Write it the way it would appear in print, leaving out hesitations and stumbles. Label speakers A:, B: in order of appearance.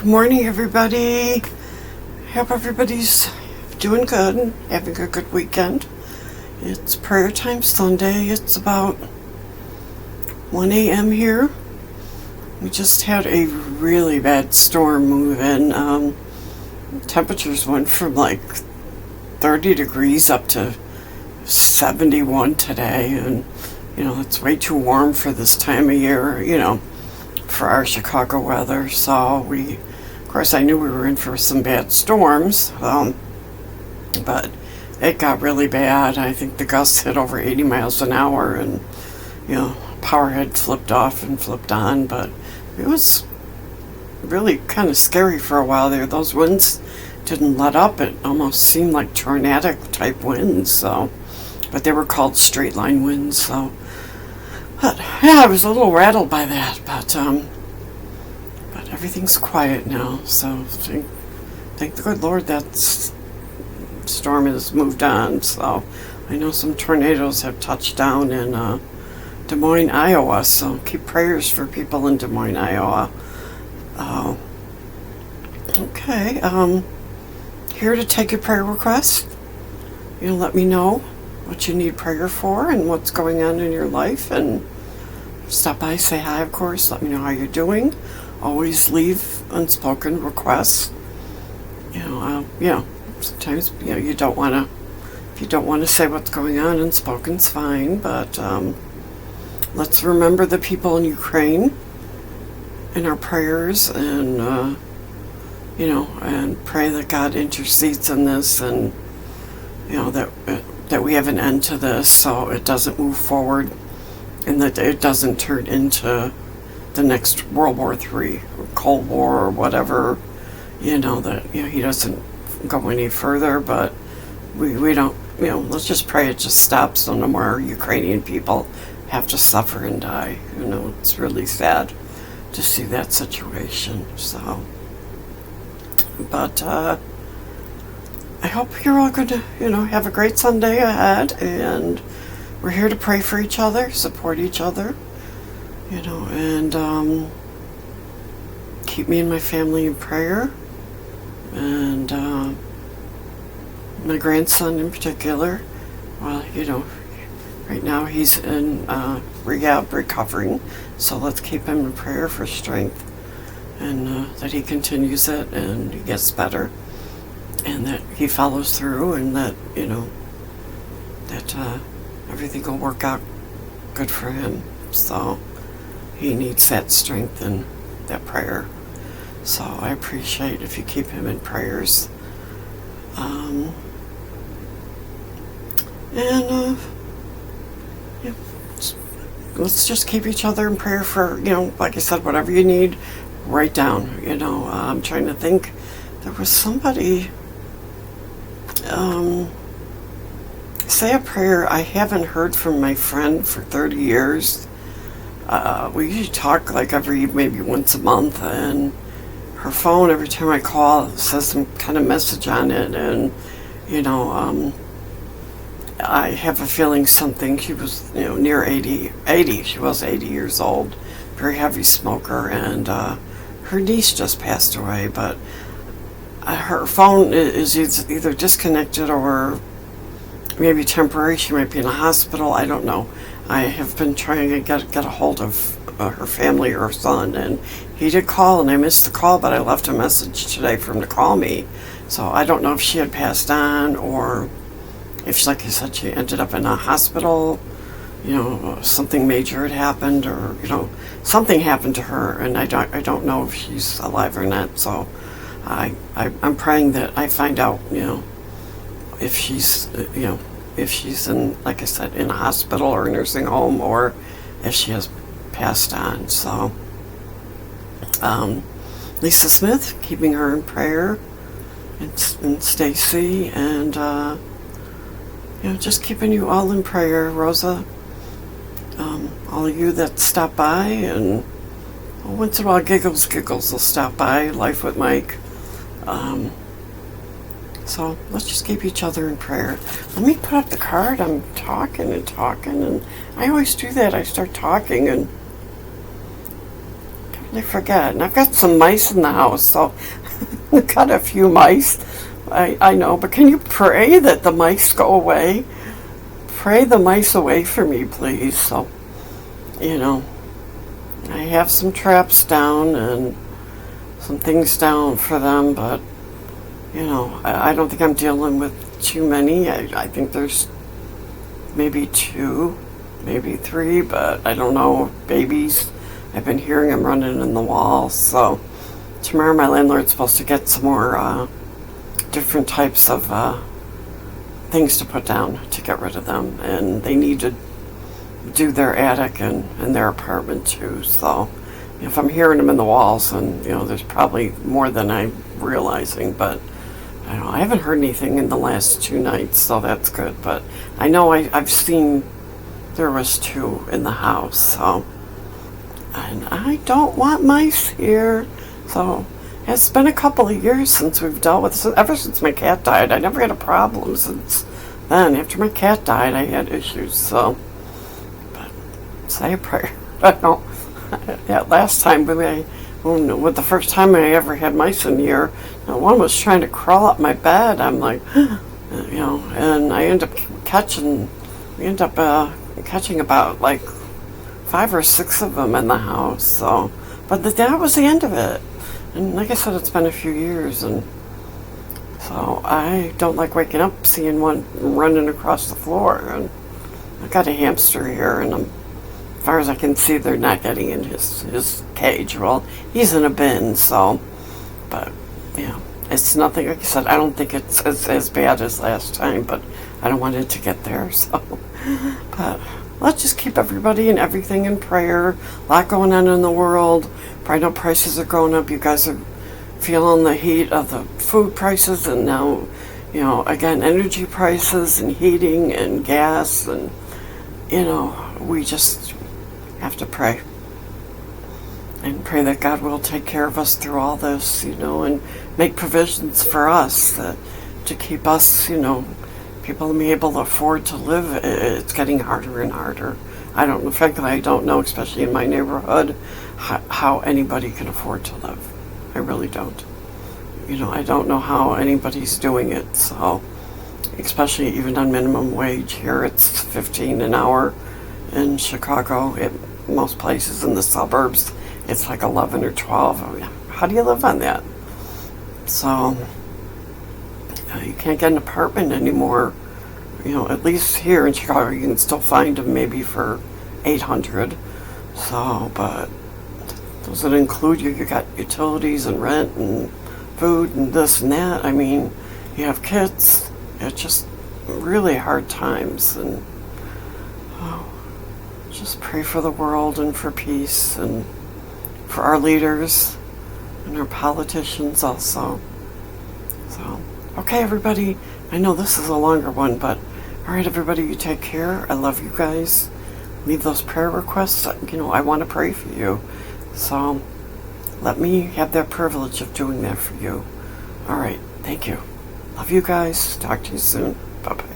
A: Good morning, everybody. Hope everybody's doing good and having a good weekend. It's prayer time Sunday. It's about 1 a.m. here. We just had a really bad storm move in. Temperatures went from like 30 degrees up to 71 today, and it's way too warm for this time of year, for our Chicago weather. So of course, I knew we were in for some bad storms, but it got really bad. I think the gusts hit over 80 miles an hour, and power had flipped off and flipped on, but it was really kind of scary for a while there. Those winds didn't let up. It almost seemed like tornadic type winds, but they were called straight line winds. But yeah, I was a little rattled by that, but everything's quiet now, so thank the good Lord that storm has moved on. So I know some tornadoes have touched down in Des Moines, Iowa, so keep prayers for people in Des Moines, Iowa. Okay, here to take your prayer requests. Let me know what you need prayer for and what's going on in your life, and stop by, say hi, of course, let me know how you're doing. Always leave unspoken requests. Sometimes you don't want to. If you don't want to say what's going on, unspoken's fine. But let's remember the people in Ukraine in our prayers, and and pray that God intercedes in this, and that we have an end to this, so it doesn't move forward, and that it doesn't turn into the next World War III or Cold War or whatever, that he doesn't go any further. But we don't, let's just pray it just stops, so no more Ukrainian people have to suffer and die. It's really sad to see that situation. So, but I hope you're all going to have a great Sunday ahead, and we're here to pray for each other, support each other, and keep me and my family in prayer, and my grandson in particular. Well, right now he's in rehab, recovering, so let's keep him in prayer for strength, and that he continues it and he gets better, and that he follows through, and that that everything will work out good for him. So he needs that strength and that prayer. So I appreciate if you keep him in prayers. Let's just keep each other in prayer for, like I said, whatever you need, write down. I'm trying to think. There was somebody, say a prayer. I haven't heard from my friend for 30 years. We usually talk like maybe once a month, and her phone, every time I call, says some kind of message on it, and I have a feeling something. She was near 80. She was 80 years old, very heavy smoker, and her niece just passed away, but her phone is either disconnected or maybe temporary. She might be in a hospital. I don't know. I have been trying to get a hold of her family or her son, and he did call, and I missed the call, but I left a message today for him to call me. So I don't know if she had passed on, or if, like I said, she ended up in a hospital, something major had happened, or something happened to her, and I don't know if she's alive or not. So I'm praying that I find out if she's if she's in, like I said, in a hospital or a nursing home, or if she has passed on. So Lisa Smith, keeping her in prayer, and Stacy, and just keeping you all in prayer. Rosa, all of you that stop by, and once in a while Giggles will stop by, Life with Mike. So let's just keep each other in prayer. Let me put up the card. I'm talking, and I always do that. I start talking, and I forget. And I've got some mice in the house, so I've got a few mice. I know, but can you pray that the mice go away? Pray the mice away for me, please. So, I have some traps down and some things down for them, but, I don't think I'm dealing with too many. I think there's maybe 2, maybe 3, but I don't know. Babies, I've been hearing them running in the wall, so tomorrow my landlord's supposed to get some more different types of things to put down to get rid of them, and they need to do their attic and their apartment too. So if I'm hearing them in the walls, and there's probably more than I'm realizing, but I don't know, I haven't heard anything in the last 2 nights, so that's good. But I know I've seen there was 2 in the house, so, and I don't want mice here. So it's been a couple of years since we've dealt with this. Ever since my cat died, I never had a problem since then. After my cat died, I had issues. So, but say a prayer. I don't. Yeah, last time with the first time I ever had mice in here, one was trying to crawl up my bed. I'm like, and I end up catching. We end up catching about like 5 or 6 of them in the house. So, but that was the end of it. And like I said, it's been a few years, and so I don't like waking up seeing one running across the floor. And I've got a hamster here, and as far as I can see, they're not getting in his cage. Well, he's in a bin, so, but, it's nothing, like I said, I don't think it's as bad as last time, but I don't want it to get there, so, but let's just keep everybody and everything in prayer. A lot going on in the world. I know prices are going up. You guys are feeling the heat of the food prices, and now, again, energy prices and heating and gas, and, we just have to pray and pray that God will take care of us through all this, and make provisions for us to keep us, people to be able to afford to live. It's getting harder and harder. I don't know, frankly, I don't know, especially in my neighborhood, how anybody can afford to live. I really don't. I don't know how anybody's doing it, so, especially even on minimum wage. Here it's 15 an hour. In Chicago, most places in the suburbs, it's like 11 or 12. How do you live on that? So, you can't get an apartment anymore. At least here in Chicago, you can still find them maybe for $800. So, but does it include you got utilities and rent and food and this and that? I mean, you have kids. It's just really hard times, and just pray for the world and for peace and for our leaders and our politicians also. So, okay, everybody. I know this is a longer one, but all right, everybody, you take care. I love you guys. Leave those prayer requests. I want to pray for you. So let me have that privilege of doing that for you. All right, thank you. Love you guys. Talk to you soon. Bye-bye.